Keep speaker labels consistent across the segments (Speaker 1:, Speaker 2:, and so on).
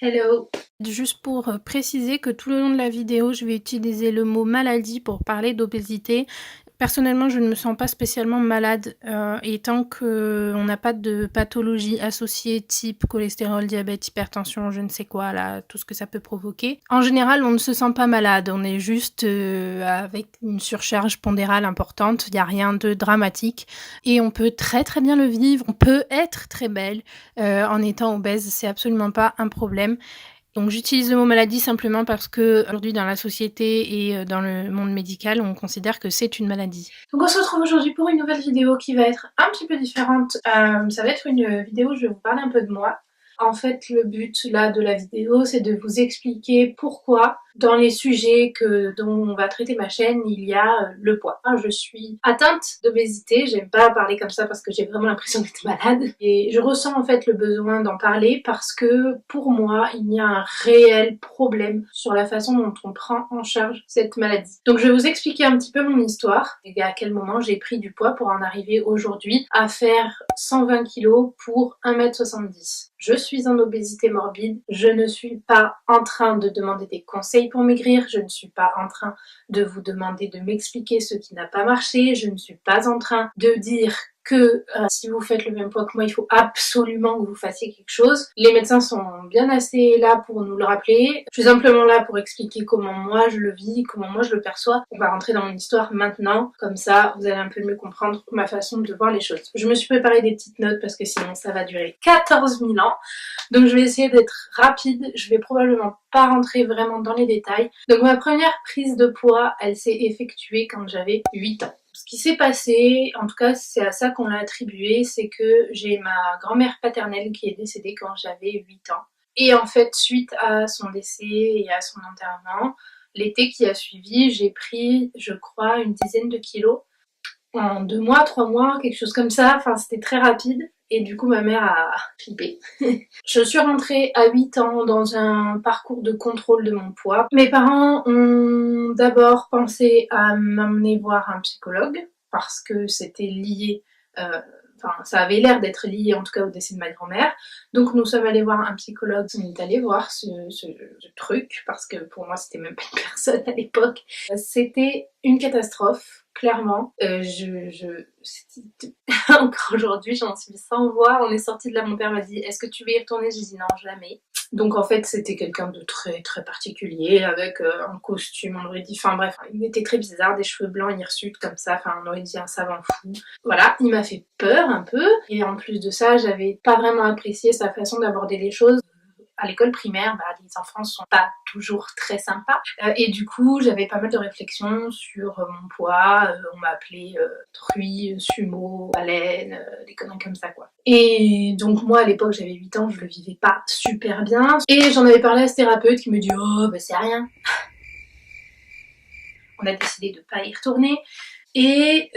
Speaker 1: Hello! Juste pour préciser que tout le long de la vidéo, je vais utiliser le mot maladie pour parler d'obésité. Personnellement, je ne me sens pas spécialement malade et tant qu'on n'a pas de pathologie associée type cholestérol, diabète, hypertension, je ne sais quoi, là, tout ce que ça peut provoquer. En général, on ne se sent pas malade, on est juste avec une surcharge pondérale importante, il n'y a rien de dramatique et on peut très très bien le vivre, on peut être très belle en étant obèse, c'est absolument pas un problème. Donc j'utilise le mot maladie simplement parce qu'aujourd'hui dans la société et dans le monde médical, on considère que c'est une maladie. Donc on se retrouve aujourd'hui pour une nouvelle vidéo qui va être un petit peu différente. Ça va être une vidéo où je vais vous parler un peu de moi. En fait, le but là de la vidéo, c'est de vous expliquer pourquoi dans les sujets dont on va traiter ma chaîne, il y a le poids. Je suis atteinte d'obésité, j'aime pas parler comme ça parce que j'ai vraiment l'impression d'être malade. Et je ressens en fait le besoin d'en parler parce que pour moi, il y a un réel problème sur la façon dont on prend en charge cette maladie. Donc je vais vous expliquer un petit peu mon histoire et à quel moment j'ai pris du poids pour en arriver aujourd'hui à faire 120 kg pour 1m70. Je suis en obésité morbide, je ne suis pas en train de demander des conseils pour maigrir, je ne suis pas en train de vous demander de m'expliquer ce qui n'a pas marché, je ne suis pas en train de dire que si vous faites le même poids que moi, il faut absolument que vous fassiez quelque chose. Les médecins sont bien assez là pour nous le rappeler. Je suis simplement là pour expliquer comment moi je le vis, comment moi je le perçois. On va rentrer dans mon histoire maintenant, comme ça vous allez un peu mieux comprendre ma façon de voir les choses. Je me suis préparé des petites notes parce que sinon ça va durer 14 000 ans. Donc je vais essayer d'être rapide, je vais probablement pas rentrer vraiment dans les détails. Donc ma première prise de poids, elle s'est effectuée quand j'avais 8 ans. Ce qui s'est passé, en tout cas c'est à ça qu'on l'a attribué, c'est que j'ai ma grand-mère paternelle qui est décédée quand j'avais 8 ans. Et en fait, suite à son décès et à son enterrement, l'été qui a suivi, j'ai pris, je crois, une dizaine de kilos en 2 mois, 3 mois, quelque chose comme ça, enfin c'était très rapide. Et du coup ma mère a flippé. Je suis rentrée à 8 ans dans un parcours de contrôle de mon poids. Mes parents ont d'abord pensé à m'emmener voir un psychologue parce que c'était lié, enfin ça avait l'air d'être lié en tout cas au décès de ma grand-mère. Donc nous sommes allés voir un psychologue, on est allé voir ce truc parce que pour moi c'était même pas une personne à l'époque. C'était une catastrophe. Clairement, encore aujourd'hui, j'en suis sans voix. On est sorti de là, mon père m'a dit est-ce que tu veux y retourner? J'ai dit non, jamais. Donc en fait, c'était quelqu'un de très très particulier avec un costume, on aurait dit, enfin bref, il était très bizarre, des cheveux blancs hirsutes comme ça, enfin on aurait dit un savant fou. Voilà, il m'a fait peur un peu et en plus de ça, j'avais pas vraiment apprécié sa façon d'aborder les choses. À l'école primaire, les enfants sont pas toujours très sympas. Et du coup, j'avais pas mal de réflexions sur mon poids. On m'appelait truie, sumo, baleine, des conneries comme ça quoi. Et donc moi, à l'époque, j'avais 8 ans, je le vivais pas super bien. Et j'en avais parlé à ce thérapeute qui me dit « Oh, bah c'est rien ». On a décidé de pas y retourner. Et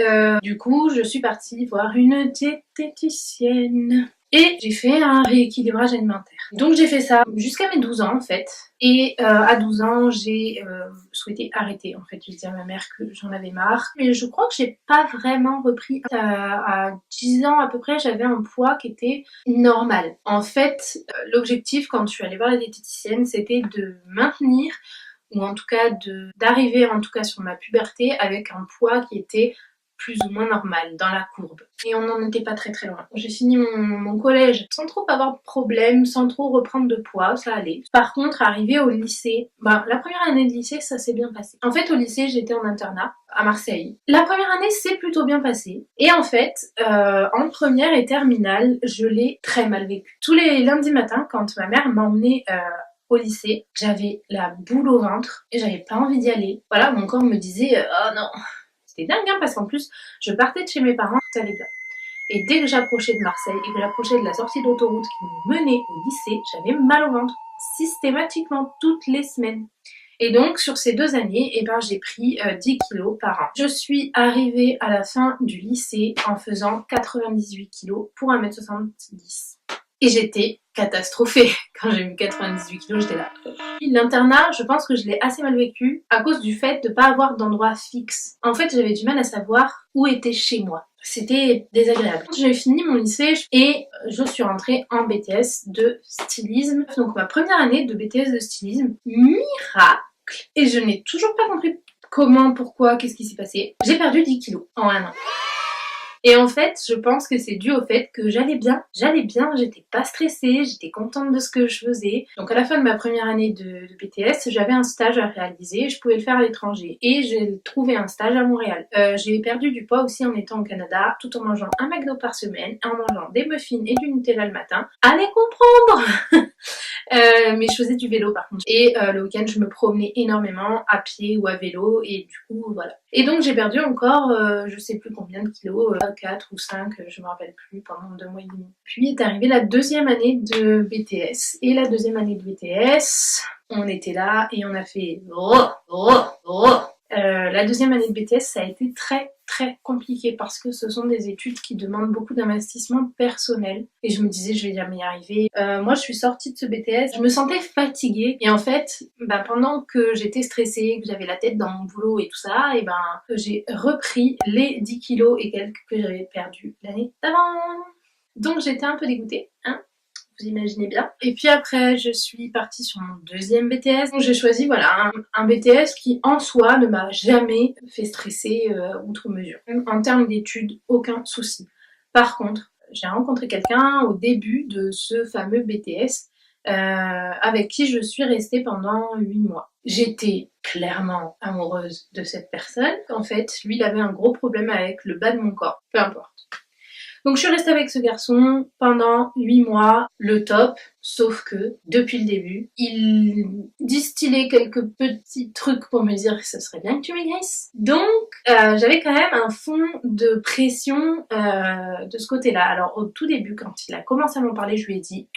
Speaker 1: du coup, je suis partie voir une diététicienne. Et j'ai fait un rééquilibrage alimentaire. Donc j'ai fait ça jusqu'à mes 12 ans en fait. Et à 12 ans, j'ai souhaité arrêter. En fait, j'ai dit à ma mère que j'en avais marre. Mais je crois que j'ai pas vraiment repris. À 10 ans à peu près, j'avais un poids qui était normal. En fait, l'objectif quand je suis allée voir la diététicienne, c'était de maintenir ou en tout cas d'arriver en tout cas sur ma puberté avec un poids qui était plus ou moins normal dans la courbe. Et on n'en était pas très très loin. J'ai fini mon collège sans trop avoir de problème, sans trop reprendre de poids, ça allait. Par contre, arrivé au lycée, la première année de lycée, ça s'est bien passé. En fait, au lycée, j'étais en internat à Marseille. La première année s'est plutôt bien passée. Et en fait, en première et terminale, je l'ai très mal vécu. Tous les lundis matins, quand ma mère m'emmenait au lycée, j'avais la boule au ventre et j'avais pas envie d'y aller. Voilà, mon corps me disait oh non. C'était dingue hein, parce qu'en plus, je partais de chez mes parents, ça allait bien. Et dès que j'approchais de Marseille et que j'approchais de la sortie d'autoroute qui me menait au lycée, j'avais mal au ventre systématiquement toutes les semaines. Et donc sur ces 2 années, j'ai pris 10 kilos par an. Je suis arrivée à la fin du lycée en faisant 98 kilos pour 1m70. Et j'étais catastrophée. Quand j'ai eu 98 kilos, j'étais là. L'internat, je pense que je l'ai assez mal vécu à cause du fait de ne pas avoir d'endroit fixe. En fait, j'avais du mal à savoir où était chez moi. C'était désagréable. J'ai fini mon lycée et je suis rentrée en BTS de stylisme. Donc ma première année de BTS de stylisme, miracle. Et je n'ai toujours pas compris comment, pourquoi, qu'est-ce qui s'est passé. J'ai perdu 10 kilos en un an. Et en fait, je pense que c'est dû au fait que j'allais bien, j'étais pas stressée, j'étais contente de ce que je faisais. Donc à la fin de ma première année de BTS, j'avais un stage à réaliser, je pouvais le faire à l'étranger. Et j'ai trouvé un stage à Montréal. J'ai perdu du poids aussi en étant au Canada, tout en mangeant un McDo par semaine, en mangeant des muffins et du Nutella le matin. Allez comprendre. Mais je faisais du vélo par contre. Et le week-end, je me promenais énormément à pied ou à vélo et du coup, voilà. Et donc j'ai perdu encore, je sais plus combien de kilos, 4 ou 5, je me rappelle plus, pendant 2 mois et demi. Puis est arrivée la deuxième année de BTS. Et la deuxième année de BTS, on était là et on a fait la deuxième année de BTS, ça a été très compliqué parce que ce sont des études qui demandent beaucoup d'investissement personnel et je me disais je vais jamais y arriver. Moi je suis sortie de ce BTS, je me sentais fatiguée et en fait pendant que j'étais stressée, que j'avais la tête dans mon boulot et tout ça, et j'ai repris les 10 kilos et quelques que j'avais perdu l'année d'avant. Donc j'étais un peu dégoûtée, hein. Vous imaginez bien. Et puis après, je suis partie sur mon deuxième BTS. Donc j'ai choisi voilà un BTS qui en soi ne m'a jamais fait stresser outre mesure. En termes d'études, aucun souci. Par contre, j'ai rencontré quelqu'un au début de ce fameux BTS avec qui je suis restée pendant 8 mois. J'étais clairement amoureuse de cette personne. En fait, lui, il avait un gros problème avec le bas de mon corps. Peu importe. Donc je suis restée avec ce garçon pendant 8 mois, le top, sauf que depuis le début, il distillait quelques petits trucs pour me dire que ce serait bien que tu maigrisses. Donc j'avais quand même un fond de pression de ce côté-là. Alors au tout début, quand il a commencé à m'en parler, je lui ai dit...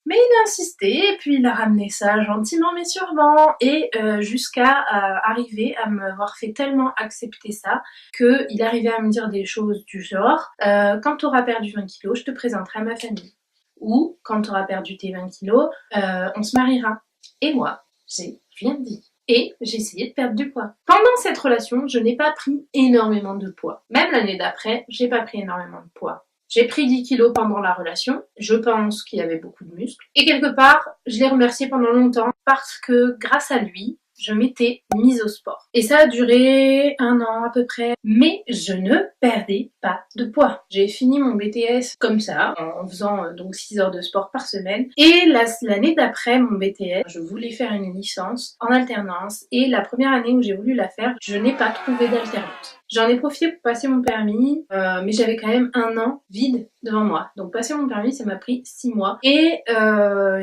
Speaker 1: Mais il a insisté et puis il a ramené ça gentiment mais sûrement et jusqu'à arriver à m'avoir fait tellement accepter ça qu'il arrivait à me dire des choses du genre quand tu auras perdu 20 kilos, je te présenterai à ma famille. Ou quand tu auras perdu tes 20 kilos, on se mariera. Et moi, j'ai rien dit. Et j'ai essayé de perdre du poids. Pendant cette relation, je n'ai pas pris énormément de poids. Même l'année d'après, j'ai pas pris énormément de poids. J'ai pris 10 kilos pendant la relation, je pense qu'il avait beaucoup de muscles. Et quelque part, je l'ai remercié pendant longtemps parce que grâce à lui, je m'étais mise au sport. Et ça a duré 1 an à peu près, mais je ne perdais pas de poids. J'ai fini mon BTS comme ça, en faisant donc 6 heures de sport par semaine. Et l'année d'après mon BTS, je voulais faire une licence en alternance. Et la première année où j'ai voulu la faire, je n'ai pas trouvé d'alternance. J'en ai profité pour passer mon permis, mais j'avais quand même 1 an vide devant moi. Donc passer mon permis, ça m'a pris 6 mois. Et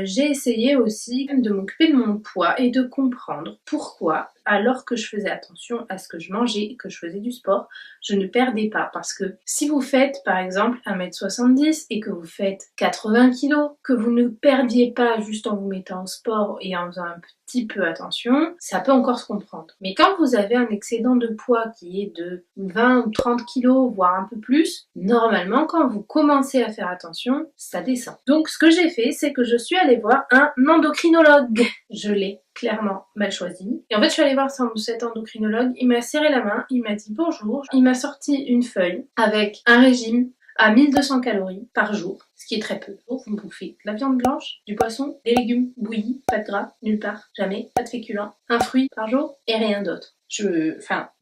Speaker 1: j'ai essayé aussi de m'occuper de mon poids et de comprendre pourquoi, alors que je faisais attention à ce que je mangeais et que je faisais du sport, je ne perdais pas. Parce que si vous faites par exemple 1m70 et que vous faites 80 kg, que vous ne perdiez pas juste en vous mettant au sport et en faisant un petit peu attention, ça peut encore se comprendre. Mais quand vous avez un excédent de poids qui est de 20 ou 30 kg, voire un peu plus, normalement quand vous commencez à faire attention, ça descend. Donc ce que j'ai fait, c'est que je suis allée voir un endocrinologue. Je l'ai clairement mal choisi. Et en fait, je suis allée voir cet endocrinologue, il m'a serré la main, il m'a dit bonjour, il m'a sorti une feuille avec un régime à 1200 calories par jour, ce qui est très peu. Vous bouffez de la viande blanche, du poisson, des légumes bouillis, pas de gras, nulle part, jamais, pas de féculents, un fruit par jour et rien d'autre.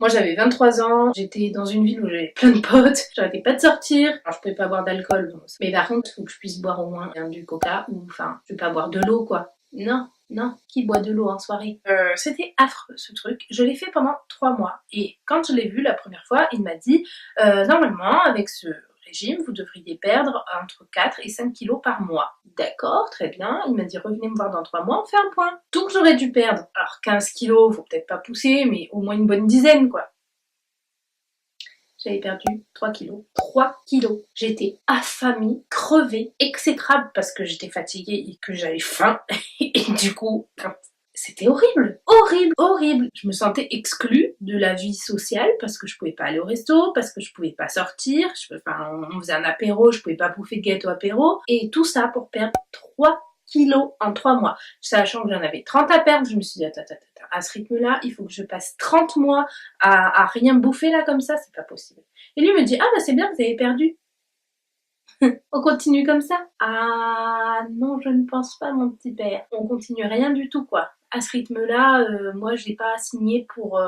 Speaker 1: Moi j'avais 23 ans, j'étais dans une ville où j'avais plein de potes, j'arrêtais pas de sortir, alors je pouvais pas boire d'alcool, mais par contre, il faut que je puisse boire au moins du coca, ou je vais pas boire de l'eau quoi. Non, qui boit de l'eau en soirée? C'était affreux ce truc, je l'ai fait pendant 3 mois, et quand je l'ai vu la première fois, il m'a dit, normalement avec ce régime, vous devriez perdre entre 4 et 5 kilos par mois. D'accord, très bien. Il m'a dit revenez me voir dans 3 mois, on fait un point. Donc j'aurais dû perdre, alors 15 kilos, faut peut-être pas pousser, mais au moins une bonne dizaine quoi. J'avais perdu 3 kilos. 3 kilos. J'étais affamée, crevée, exécrable parce que j'étais fatiguée et que j'avais faim. Et du coup, c'était horrible. Je me sentais exclue de la vie sociale parce que je pouvais pas aller au resto, parce que je pouvais pas sortir, on faisait un apéro, je pouvais pas bouffer de gâteau apéro, et tout ça pour perdre 3 kilos en 3 mois. Sachant que j'en avais 30 à perdre, je me suis dit, attends, à ce rythme-là, il faut que je passe 30 mois à rien bouffer là comme ça, c'est pas possible. Et lui me dit, ah bah c'est bien, vous avez perdu. On continue comme ça? Ah non, je ne pense pas, mon petit père. On continue rien du tout, quoi. À ce rythme-là, moi j'ai pas signé pour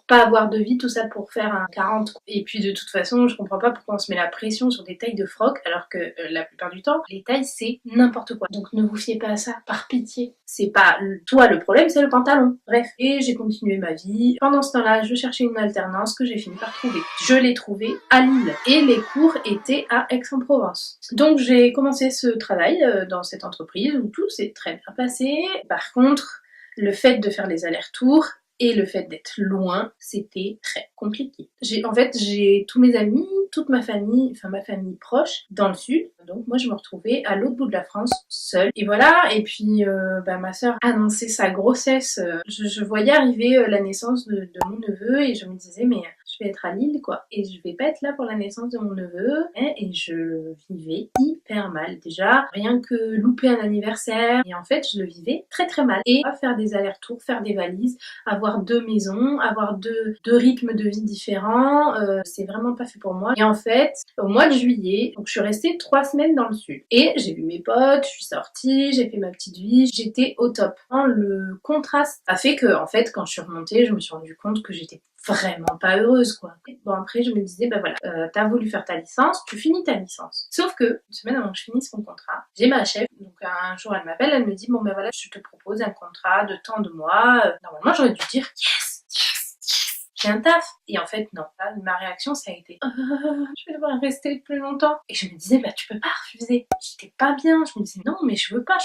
Speaker 1: pas avoir de vie, tout ça pour faire un 40. Et puis de toute façon, je comprends pas pourquoi on se met la pression sur des tailles de froc, alors que la plupart du temps, les tailles c'est n'importe quoi. Donc ne vous fiez pas à ça, par pitié. C'est pas toi le problème, c'est le pantalon. Bref, et j'ai continué ma vie. Pendant ce temps-là, je cherchais une alternance que j'ai fini par trouver. Je l'ai trouvée à Lille et les cours étaient à Aix-en-Provence. Donc j'ai commencé ce travail dans cette entreprise où tout s'est très bien passé. Par contre, le fait de faire les allers-retours et le fait d'être loin, c'était très compliqué. En fait, j'ai tous mes amis, toute ma famille, enfin ma famille proche, dans le sud. Donc moi, je me retrouvais à l'autre bout de la France, seule. Et voilà, et puis ma sœur annonçait sa grossesse. Je voyais arriver la naissance de mon neveu et je me disais, mais je vais être à Lille, quoi. Et je vais pas être là pour la naissance de mon neveu. Et je le vivais hyper mal. Déjà, rien que louper un anniversaire. Et en fait, je le vivais très très mal. Et faire des allers-retours, faire des valises, avoir 2 maisons, avoir deux rythmes de vie différents, c'est vraiment pas fait pour moi. Et en fait, au mois de juillet, donc je suis restée 3 semaines dans le sud. Et j'ai vu mes potes, je suis sortie, j'ai fait ma petite vie, j'étais au top. Le contraste a fait que, en fait, quand je suis remontée, je me suis rendu compte que j'étais vraiment pas heureuse, quoi. Bon, après je me disais, bah voilà, t'as voulu faire ta licence, tu finis ta licence. Sauf que, une semaine avant que je finisse mon contrat, j'ai ma chef, donc un jour elle m'appelle, elle me dit, bon ben voilà, je te propose un contrat de tant de mois. Normalement j'aurais dû dire, yes, j'ai un taf. Et en fait, non. Là, ma réaction, ça a été je vais devoir rester plus longtemps. Et je me disais, bah tu peux pas refuser. J'étais pas bien. Je me disais, non, mais je peux pas,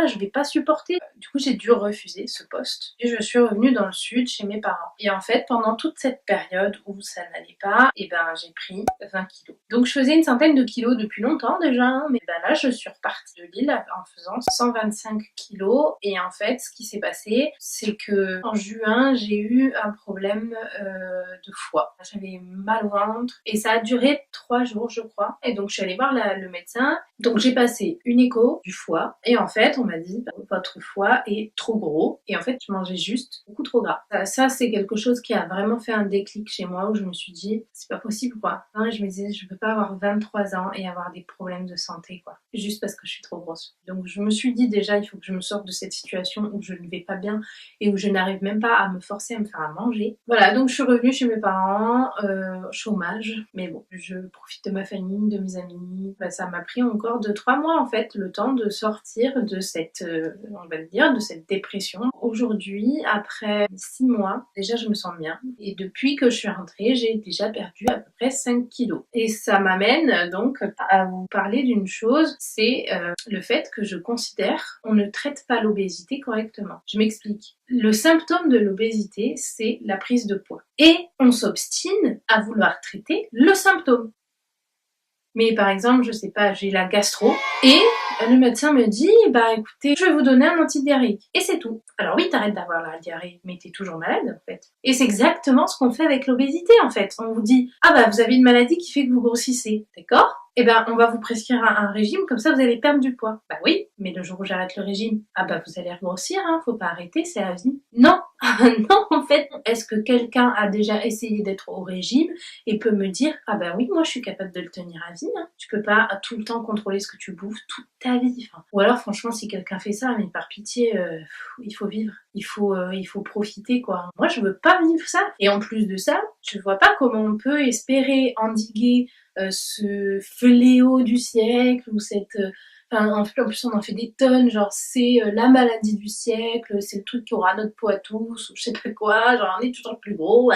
Speaker 1: je vais pas supporter. Du coup, j'ai dû refuser ce poste. Et je suis revenue dans le sud chez mes parents. Et en fait, pendant toute cette période où ça n'allait pas, et ben j'ai pris 20 kilos. Donc je faisais une centaine de kilos depuis longtemps déjà, hein, mais ben là, je suis repartie de Lille en faisant 125 kilos. Et en fait, ce qui s'est passé, c'est que en juin, j'ai eu un problème de foie. J'avais mal au ventre et ça a duré 3 jours, je crois. Et donc je suis allée voir le médecin. Donc j'ai passé une écho du foie et en fait on m'a dit votre foie est trop gros et en fait je mangeais juste beaucoup trop gras. Ça c'est quelque chose qui a vraiment fait un déclic chez moi où je me suis dit c'est pas possible, quoi. Non, je me disais je peux pas avoir 23 ans et avoir des problèmes de santé, quoi, juste parce que je suis trop grosse. Donc je me suis dit déjà il faut que je me sorte de cette situation où je ne vais pas bien et où je n'arrive même pas à me forcer à me faire à manger. Voilà, donc je suis revenue chez mes parents, chômage, mais bon, je profite de ma famille, de mes amis. Ça m'a pris encore 2-3 mois en fait, le temps de sortir de cette, on va le dire, de cette dépression. Aujourd'hui, après 6 mois, déjà je me sens bien. Et depuis que je suis rentrée, j'ai déjà perdu à peu près 5 kilos. Et ça m'amène donc à vous parler d'une chose, c'est le fait que je considère qu'on ne traite pas l'obésité correctement. Je m'explique. Le symptôme de l'obésité, c'est la prise de poids. Et on s'obstine à vouloir traiter le symptôme. Mais par exemple, je sais pas, j'ai la gastro et le médecin me dit, bah écoutez, je vais vous donner un antidiarrhéique. Et c'est tout. Alors oui, t'arrêtes d'avoir la diarrhée, mais t'es toujours malade en fait. Et c'est exactement ce qu'on fait avec l'obésité en fait. On vous dit, ah bah vous avez une maladie qui fait que vous grossissez, d'accord ? Eh ben on va vous prescrire un régime, comme ça vous allez perdre du poids. Bah oui, mais le jour où j'arrête le régime, ah bah vous allez regrossir, hein, faut pas arrêter, c'est à vie. Non, non en fait, est-ce que quelqu'un a déjà essayé d'être au régime et peut me dire, ah bah oui, moi je suis capable de le tenir à vie, hein. Tu peux pas tout le temps contrôler ce que tu bouffes toute ta vie. Enfin, ou alors franchement si quelqu'un fait ça, mais par pitié, il faut vivre, il faut profiter, quoi. Moi je veux pas vivre ça. Et en plus de ça, je vois pas comment on peut espérer endiguer ce fléau du siècle ou cette en plus on en fait des tonnes, genre c'est la maladie du siècle, c'est le truc qui aura notre peau à tous, ou je sais pas quoi, genre on est toujours plus gros.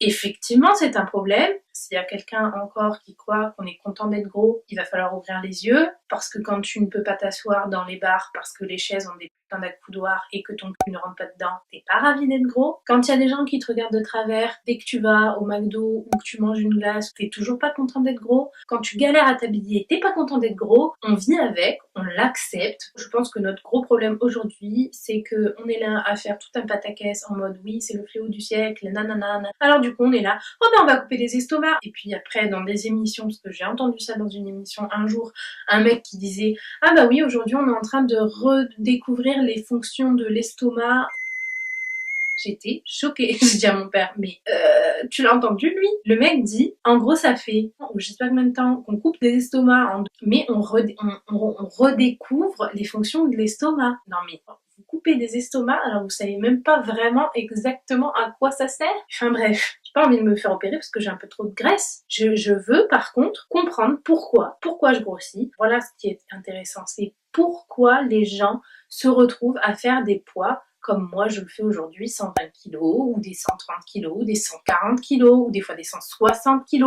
Speaker 1: Effectivement c'est un problème, s'il y a quelqu'un encore qui croit qu'on est content d'être gros, il va falloir ouvrir les yeux, parce que quand tu ne peux pas t'asseoir dans les bars parce que les chaises ont des putains d'accoudoirs et que ton cul ne rentre pas dedans, t'es pas ravi d'être gros. Quand il y a des gens qui te regardent de travers dès que tu vas au McDo ou que tu manges une glace, t'es toujours pas content d'être gros. Quand tu galères à t'habiller, t'es pas content d'être gros, on vit avec, on l'accepte. Je pense que notre gros problème aujourd'hui, c'est que on est là à faire tout un pataquès en mode oui, c'est le fléau du siècle, nanana. Alors du coup, on est là, oh ben on va couper des estomacs. Et puis après, dans des émissions, parce que j'ai entendu ça dans une émission un jour, un mec qui disait ah bah oui, aujourd'hui on est en train de redécouvrir les fonctions de l'estomac. J'étais choquée. Je dis à mon père, mais tu l'as entendu lui? Le mec dit, en gros ça fait, je sais pas combien de temps, qu'on coupe des estomacs en deux, mais on redécouvre les fonctions de l'estomac. Non mais vous coupez des estomacs alors vous savez même pas vraiment exactement à quoi ça sert. Enfin bref, j'ai pas envie de me faire opérer parce que j'ai un peu trop de graisse. Je veux par contre comprendre pourquoi je grossis. Voilà ce qui est intéressant, c'est pourquoi les gens se retrouvent à faire des poids comme moi je le fais aujourd'hui, 120 kg, ou des 130 kg, ou des 140 kg, ou des fois des 160 kg.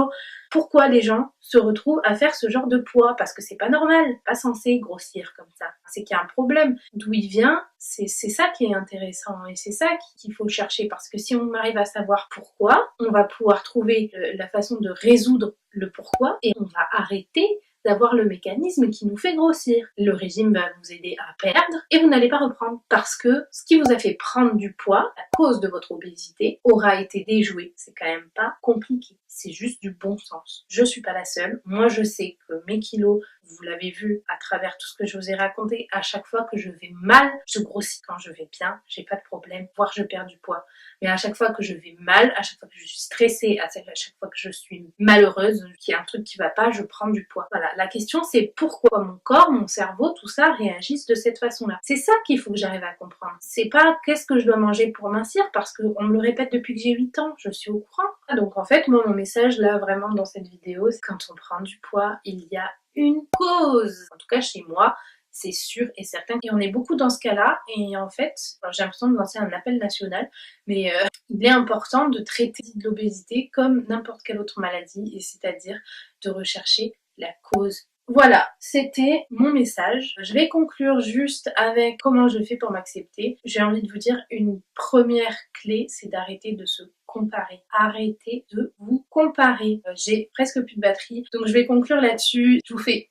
Speaker 1: Pourquoi les gens se retrouvent à faire ce genre de poids? Parce que c'est pas normal, pas censé grossir comme ça. C'est qu'il y a un problème. D'où il vient, c'est ça qui est intéressant, et c'est ça qu'il faut chercher, parce que si on arrive à savoir pourquoi, on va pouvoir trouver la façon de résoudre le pourquoi, et on va arrêter d'avoir le mécanisme qui nous fait grossir. Le régime va vous aider à perdre et vous n'allez pas reprendre, parce que ce qui vous a fait prendre du poids à cause de votre obésité aura été déjoué. C'est quand même pas compliqué, c'est juste du bon sens. Je suis pas la seule, moi je sais que mes kilos, vous l'avez vu à travers tout ce que je vous ai raconté, à chaque fois que je vais mal, je grossis. Quand je vais bien, j'ai pas de problème, voire je perds du poids. Mais à chaque fois que je vais mal, à chaque fois que je suis stressée, à chaque fois que je suis malheureuse, qu'il y a un truc qui va pas, je prends du poids. Voilà, la question c'est pourquoi mon corps, mon cerveau, tout ça réagissent de cette façon-là. C'est ça qu'il faut que j'arrive à comprendre. C'est pas qu'est-ce que je dois manger pour mincir, parce qu'on me le répète depuis que j'ai 8 ans, je suis au courant. Donc en fait, moi mon message là vraiment dans cette vidéo, c'est quand on prend du poids, il y a une cause. En tout cas chez moi, c'est sûr et certain. Et on est beaucoup dans ce cas-là. Et en fait, j'ai l'impression de lancer un appel national, mais il est important de traiter l'obésité comme n'importe quelle autre maladie, et c'est-à-dire de rechercher la cause. Voilà, c'était mon message. Je vais conclure juste avec comment je fais pour m'accepter. J'ai envie de vous dire une première clé, c'est d'arrêter de se comparer. Arrêtez de vous comparer. J'ai presque plus de batterie, donc je vais conclure là-dessus. Je vous fais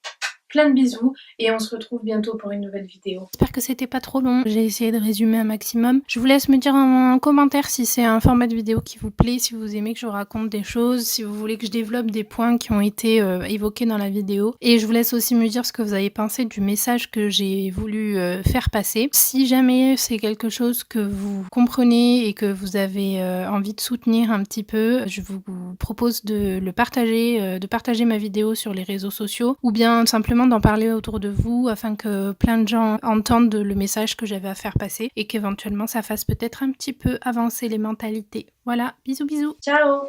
Speaker 1: plein de bisous et on se retrouve bientôt pour une nouvelle vidéo. J'espère que c'était pas trop long. J'ai essayé de résumer un maximum. Je vous laisse me dire en commentaire si c'est un format de vidéo qui vous plaît, si vous aimez que je raconte des choses, si vous voulez que je développe des points qui ont été évoqués dans la vidéo. Et je vous laisse aussi me dire ce que vous avez pensé du message que j'ai voulu faire passer. Si jamais c'est quelque chose que vous comprenez et que vous avez envie de soutenir un petit peu, je vous propose de le partager, de partager ma vidéo sur les réseaux sociaux, ou bien simplement d'en parler autour de vous afin que plein de gens entendent le message que j'avais à faire passer et qu'éventuellement ça fasse peut-être un petit peu avancer les mentalités. Voilà, bisous bisous. Ciao.